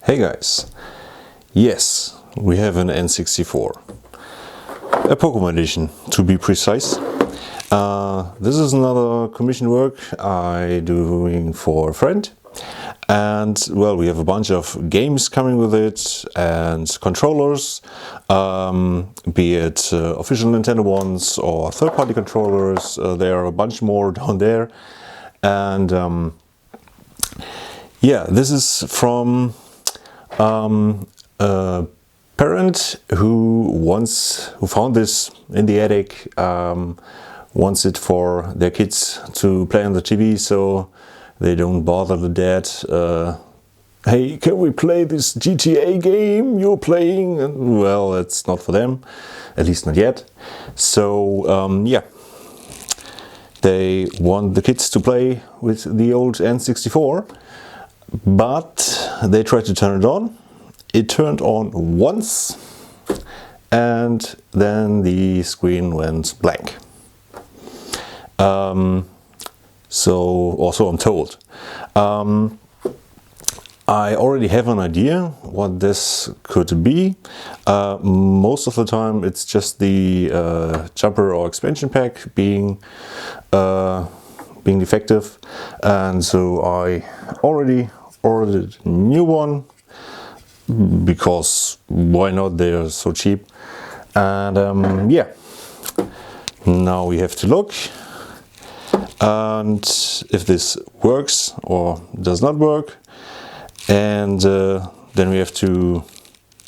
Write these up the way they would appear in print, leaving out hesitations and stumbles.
Hey guys, yes, we have an N64, a Pokemon edition to be precise. This is another commission work I'm doing for a friend, and well, we have a bunch of games coming with it and controllers, be it official Nintendo ones or third-party controllers. There are a bunch more down there, and yeah, this is from a parent who found this in the attic, wants it for their kids to play on the TV, so they don't bother the dad. Hey, can we play this GTA game you're playing? And, well, it's not for them, at least not yet. So yeah, they want the kids to play with the old N64. But they tried to turn it on. It turned on once, and then the screen went blank. So also I'm told. I already have an idea what this could be. Most of the time it's just the jumper or expansion pack being defective, and so I already ordered a new one because why not, they are so cheap. And yeah, now we have to look, and if this works or does not work, and then we have to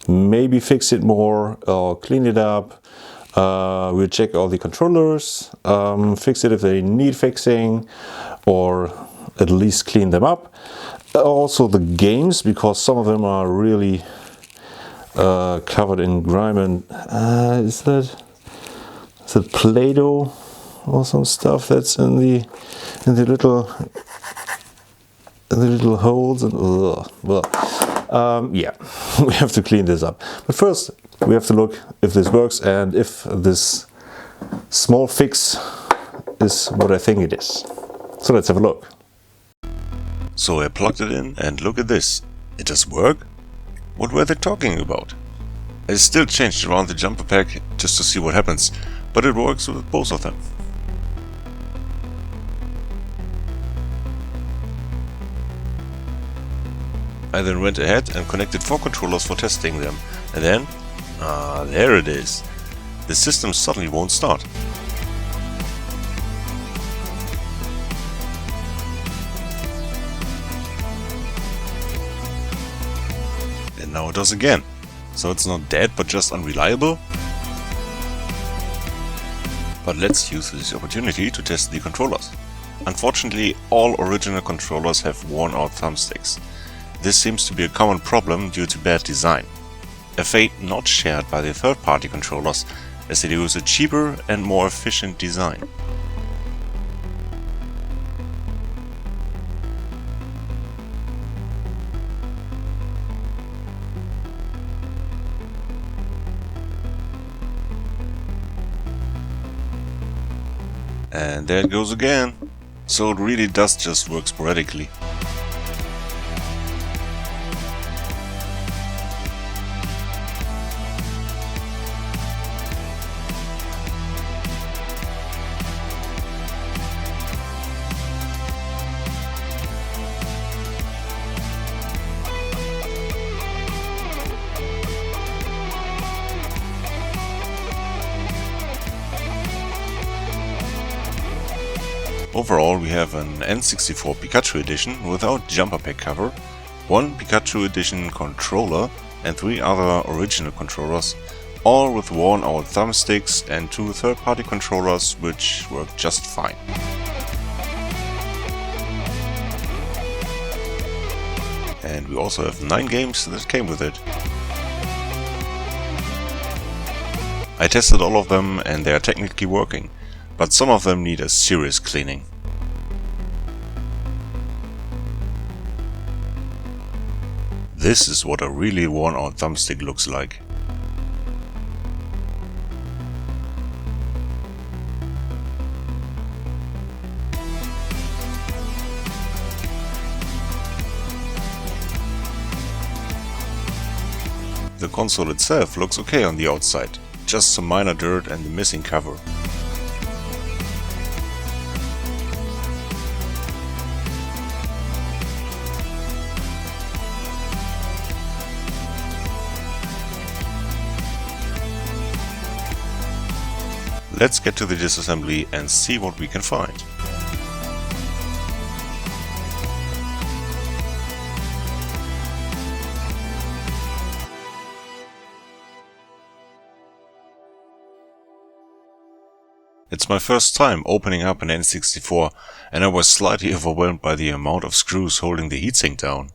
maybe fix it more or clean it up. We'll check all the controllers, fix it if they need fixing, or at least clean them up. Also the games, because some of them are really covered in grime and is that Play-Doh or some stuff that's in the little holes, and yeah, we have to clean this up. But first we have to look if this works and if this small fix is what I think it is. So let's have a look. So I plugged it in and look at this. It does work? What were they talking about? I still changed around the jumper pack just to see what happens, but it works with both of them. I then went ahead and connected 4 controllers for testing them, and then, there it is. The system suddenly won't start. And now it does again. So it's not dead, but just unreliable. But let's use this opportunity to test the controllers. Unfortunately, all original controllers have worn out thumbsticks. This seems to be a common problem due to bad design. A fate not shared by the third-party controllers, as they use a cheaper and more efficient design. And there it goes again. So it really does just work sporadically. Overall, we have an N64 Pikachu edition without jumper pack cover, 1 Pikachu edition controller and 3 other original controllers, all with worn out thumbsticks, and 2 third-party controllers which work just fine. And we also have 9 games that came with it. I tested all of them and they are technically working, but some of them need a serious cleaning. This is what a really worn out thumbstick looks like. the console itself looks okay on the outside, just some minor dirt and the missing cover. Let's get to the disassembly and see what we can find. It's my first time opening up an N64 and I was slightly overwhelmed by the amount of screws holding the heatsink down.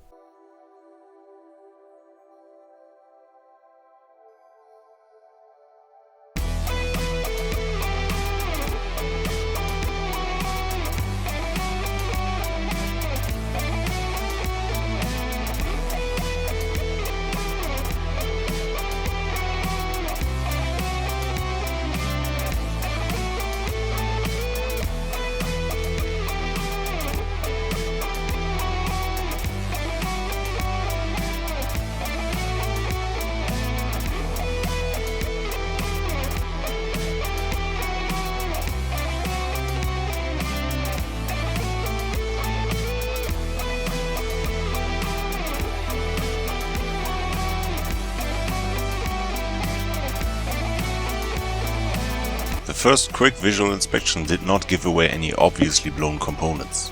The first quick visual inspection did not give away any obviously blown components.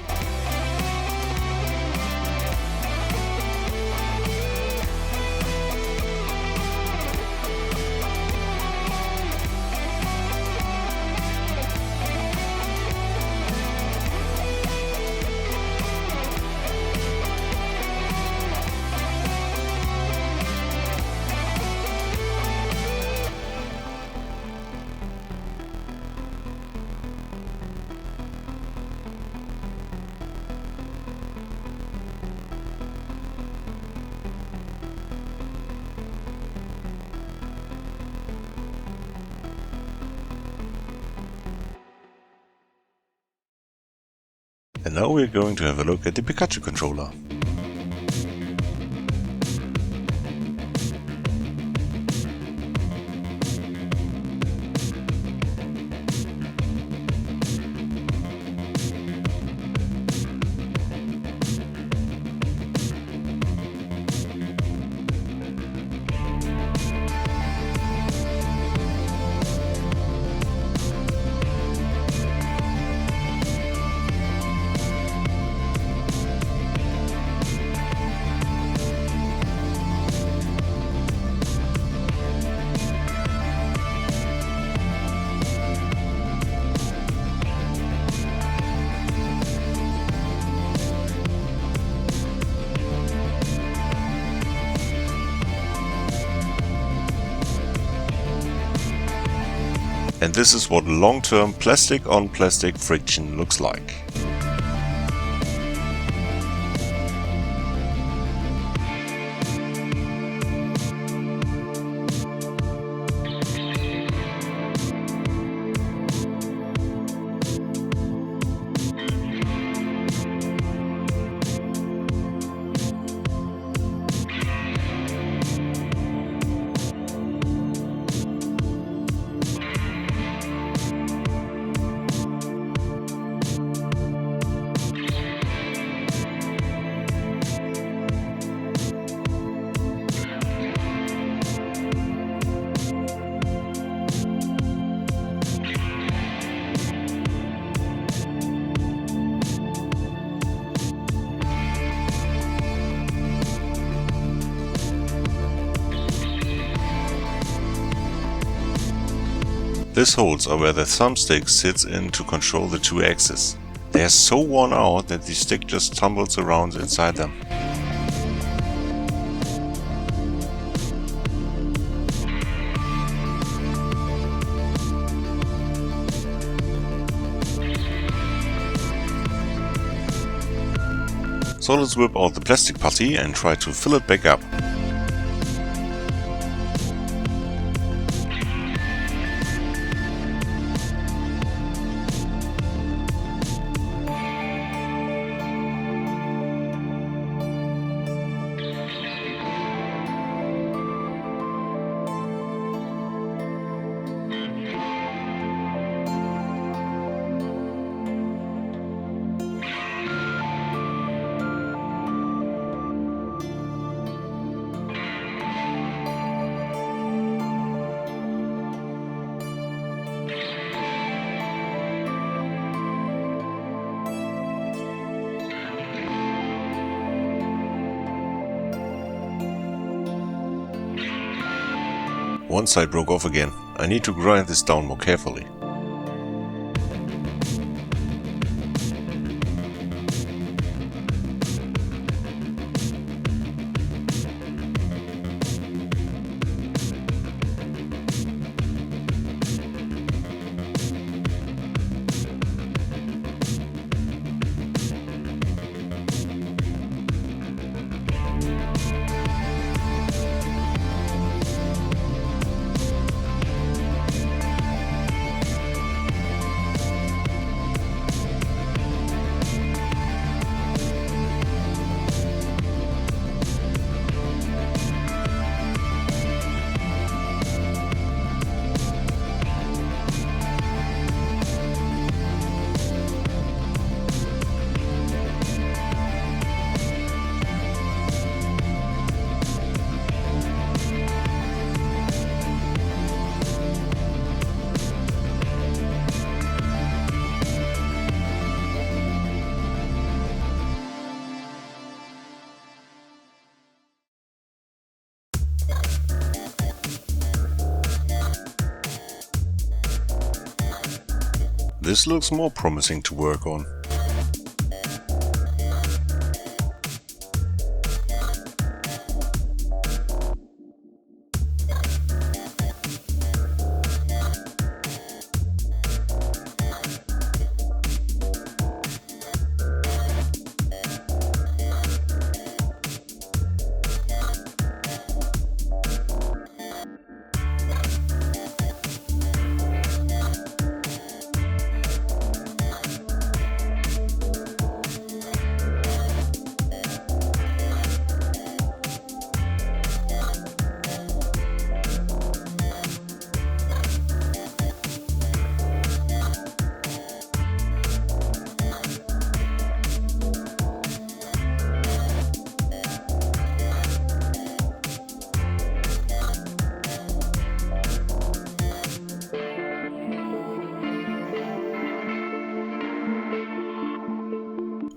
And now we're going to have a look at the Pikachu controller. And this is what long-term plastic on plastic friction looks like. This holes are where the thumbstick sits in to control the two axes. They are so worn out that the stick just tumbles around inside them. So let's whip out the plastic putty and try to fill it back up. One side broke off again. I need to grind this down more carefully. This looks more promising to work on.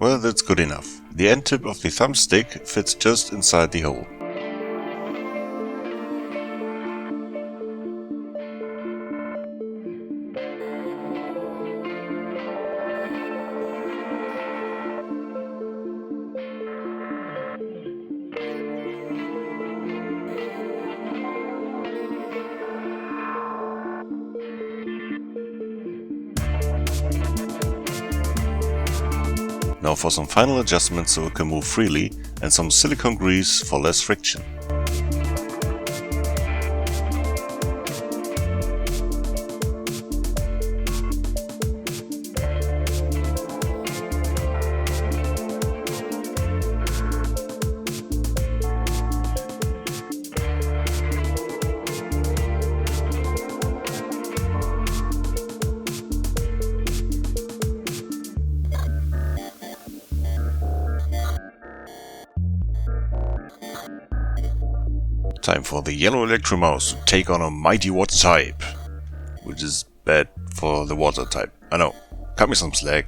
Well, that's good enough. The end tip of the thumbstick fits just inside the hole. Now for some final adjustments so it can move freely, and some silicone grease for less friction. Time for the yellow electro mouse to take on a mighty water type, which is bad for the water type. I know, cut me some slack.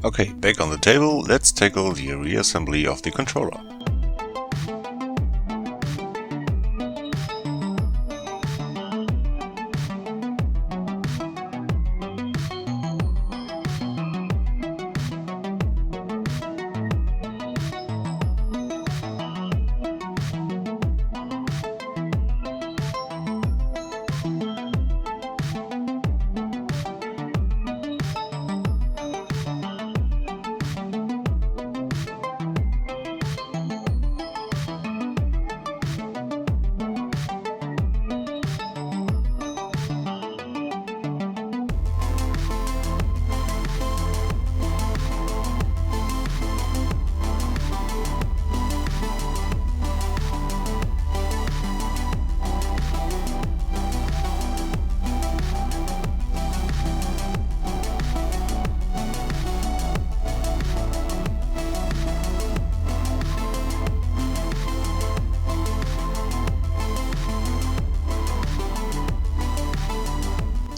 Okay, back on the table, let's tackle the reassembly of the controller.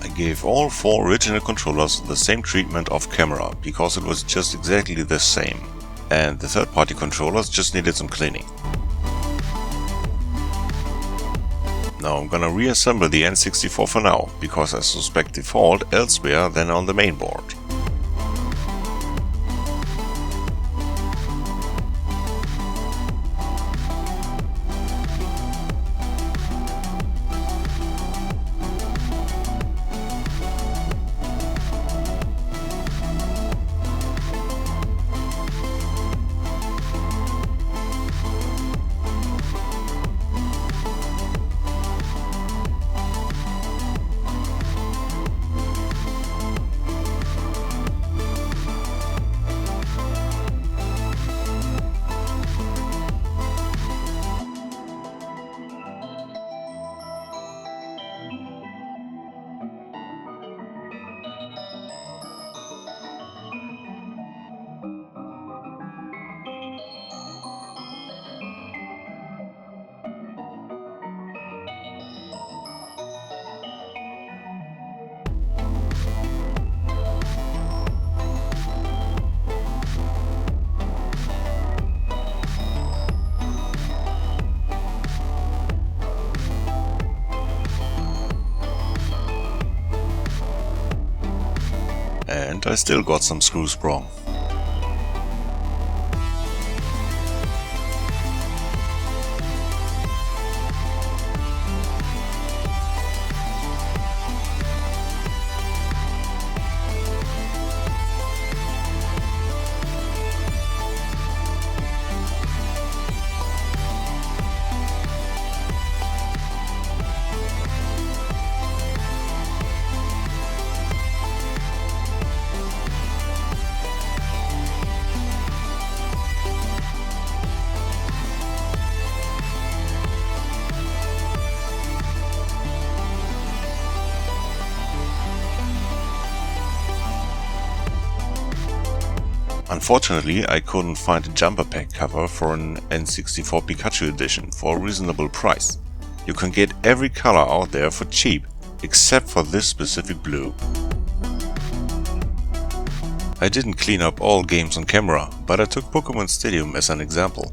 I gave all 4 original controllers the same treatment off camera, because it was just exactly the same, and the third-party controllers just needed some cleaning. Now I'm gonna reassemble the N64 for now, because I suspect the fault elsewhere than on the main board. And I still got some screws wrong. Unfortunately, I couldn't find a jumper pack cover for an N64 Pikachu edition for a reasonable price. You can get every color out there for cheap, except for this specific blue. I didn't clean up all games on camera, but I took Pokémon Stadium as an example.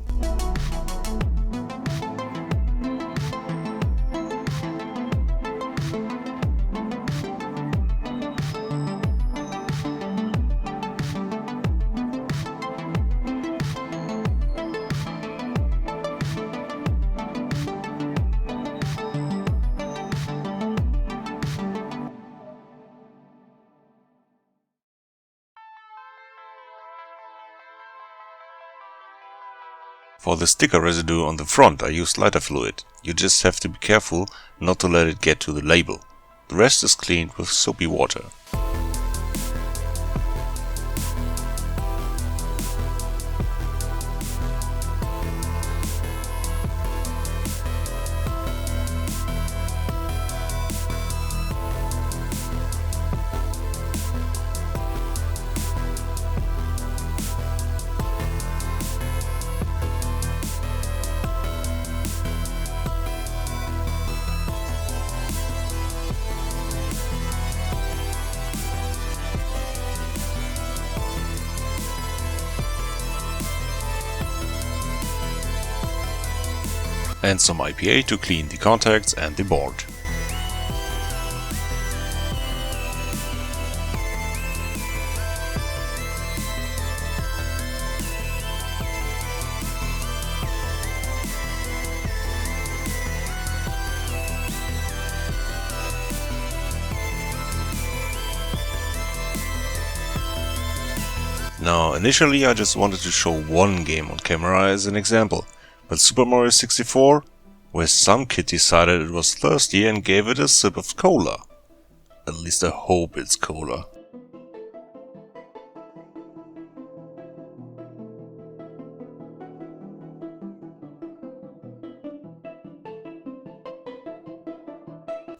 For the sticker residue on the front I used lighter fluid. You just have to be careful not to let it get to the label. The rest is cleaned with soapy water. and some IPA to clean the contacts and the board. Now, initially I just wanted to show one game on camera as an example, but Super Mario 64, where some kid decided it was thirsty and gave it a sip of cola. At least I hope it's cola.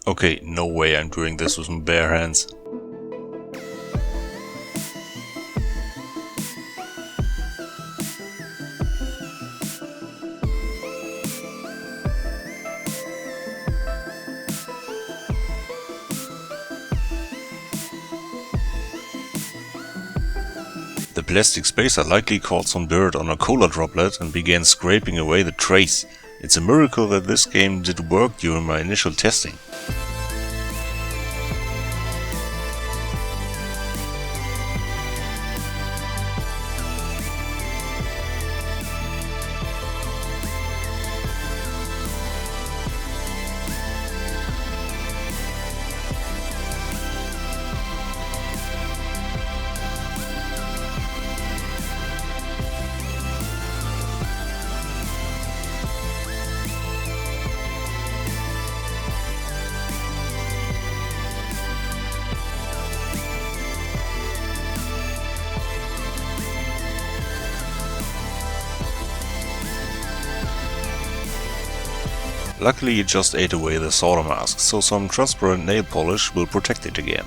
Okay, no way I'm doing this with my bare hands. The plastic spacer likely caught some dirt on a cola droplet and began scraping away the trace. It's a miracle that this game did work during my initial testing. Luckily it just ate away the solder mask, so some transparent nail polish will protect it again.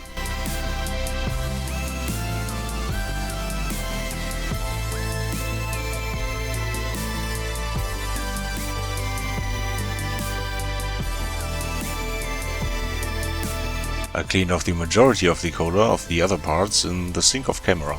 I cleaned off the majority of the cola of the other parts in the sink of camera.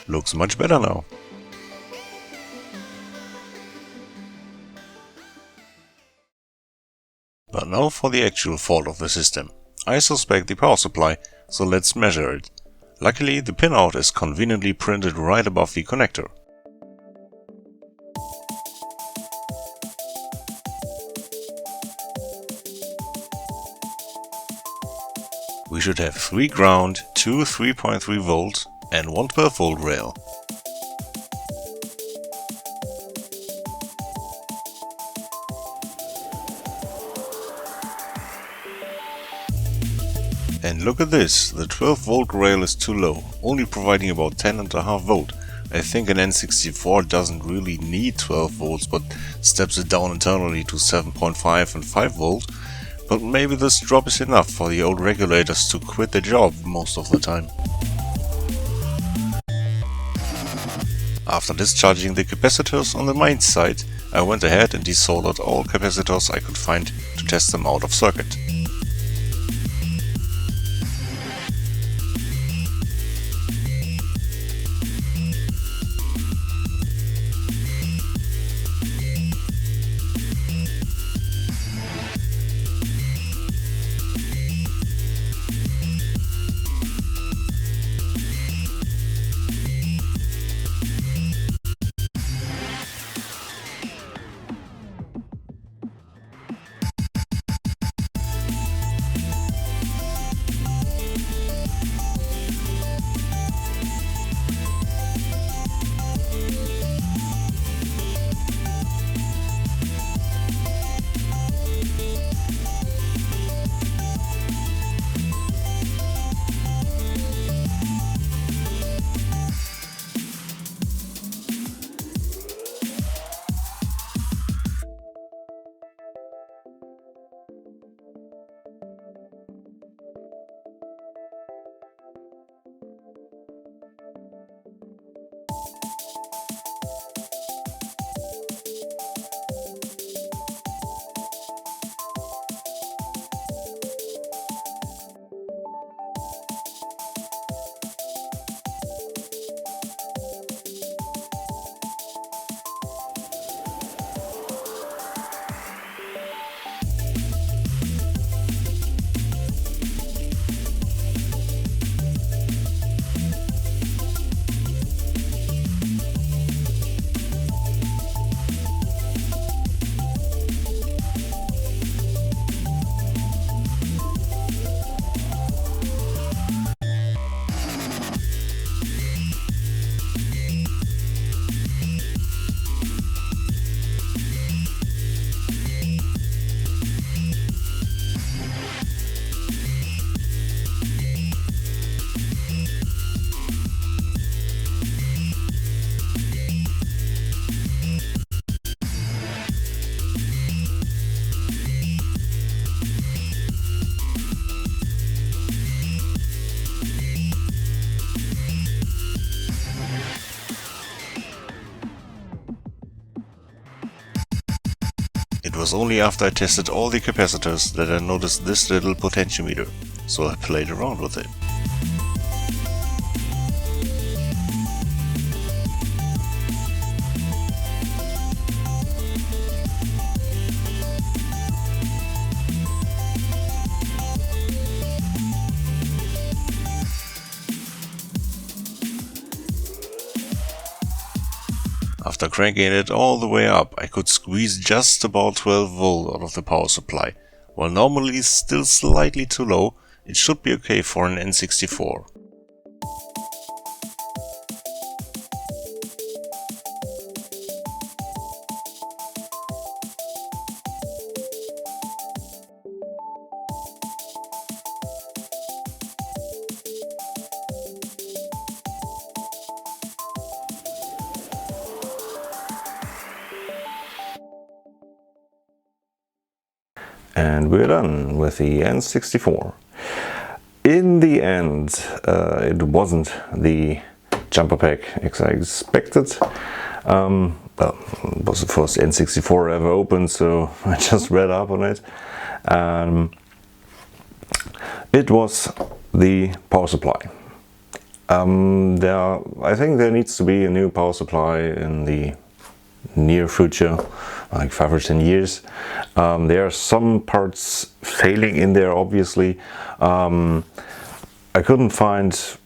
Looks much better now. But now for the actual fault of the system. I suspect the power supply, so let's measure it. Luckily the pinout is conveniently printed right above the connector. We should have 3 ground, 2 3.3 volt and 1 12 volt rail. And look at this, the 12 volt rail is too low, only providing about 10.5 volt. I think an N64 doesn't really need 12 volts but steps it down internally to 7.5 and 5 volt. But maybe this drop is enough for the old regulators to quit the job most of the time. After discharging the capacitors on the main side, I went ahead and desoldered all capacitors I could find to test them out of circuit. It was only after I tested all the capacitors that I noticed this little potentiometer, so I played around with it. After cranking it all the way up, I could squeeze just about 12 volt out of the power supply. While normally still slightly too low, it should be okay for an N64. And we're done with the N64. In the end, it wasn't the jumper pack as I expected. Well, it was the first N64 I ever opened, so I just read up on it. It was the power supply. I think there needs to be a new power supply in the near future, like 5 or 10 years. There are some parts failing in there, obviously. I couldn't find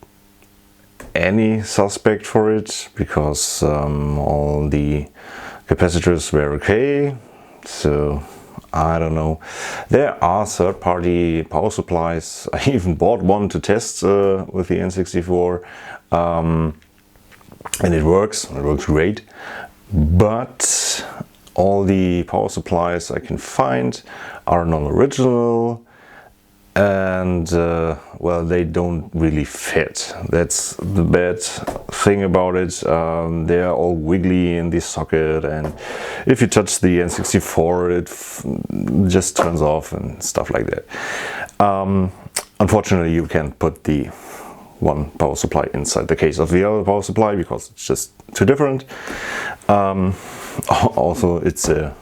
any suspect for it because all the capacitors were okay, so I don't know. There are third-party power supplies. I even bought one to test with the N64, and it works great. But all the power supplies I can find are non-original, and well, they don't really fit. That's the bad thing about it. They are all wiggly in the socket, and if you touch the N64 it just turns off and stuff like that. Unfortunately, you can't put the one power supply inside the case of the other power supply because it's just too different. Also, it's a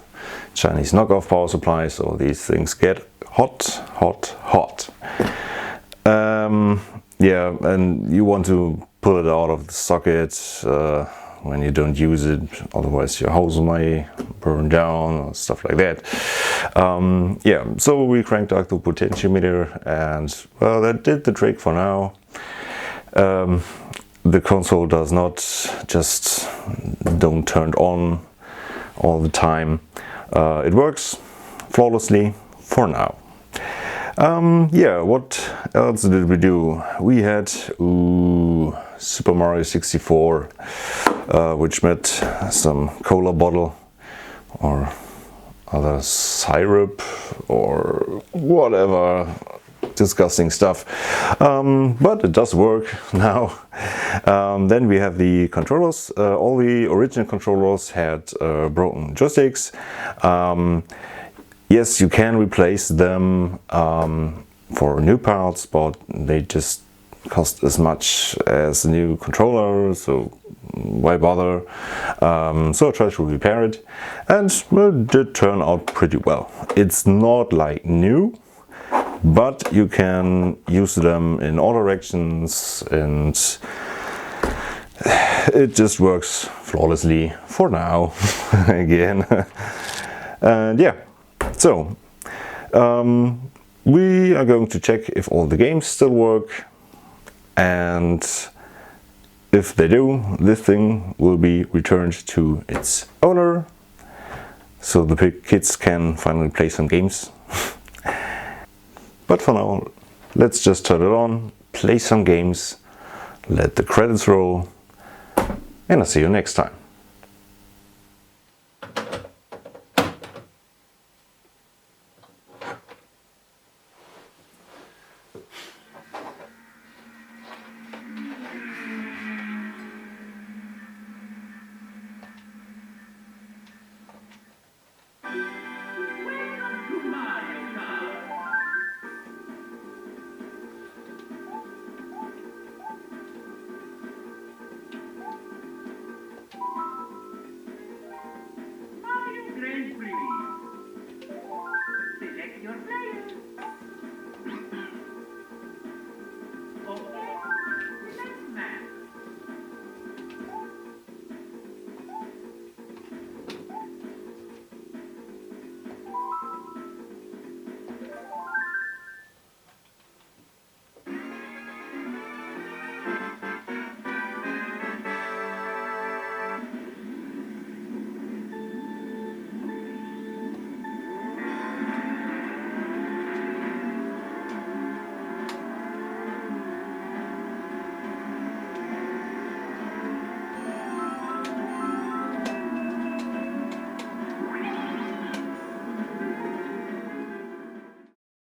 Chinese knockoff power supply, so these things get hot. Yeah, and you want to pull it out of the socket when you don't use it, otherwise your house may burn down or stuff like that. Yeah, so we cranked out the potentiometer, and well, that did the trick for now. The console does not just don't turn on all the time. It works flawlessly for now. Yeah, what else did we do? We had Super Mario 64, which met some cola bottle or other syrup or whatever disgusting stuff, but it does work now. Then we have the controllers. All the original controllers had broken joysticks. Yes, you can replace them for new parts, but they just cost as much as a new controller, so why bother? So I tried to repair it, and it did turn out pretty well. It's not like new, but you can use them in all directions, and it just works flawlessly for now. Again. And yeah, so we are going to check if all the games still work, and if they do, this thing will be returned to its owner, so the kids can finally play some games. But for now, let's just turn it on, play some games, let the credits roll, and I'll see you next time.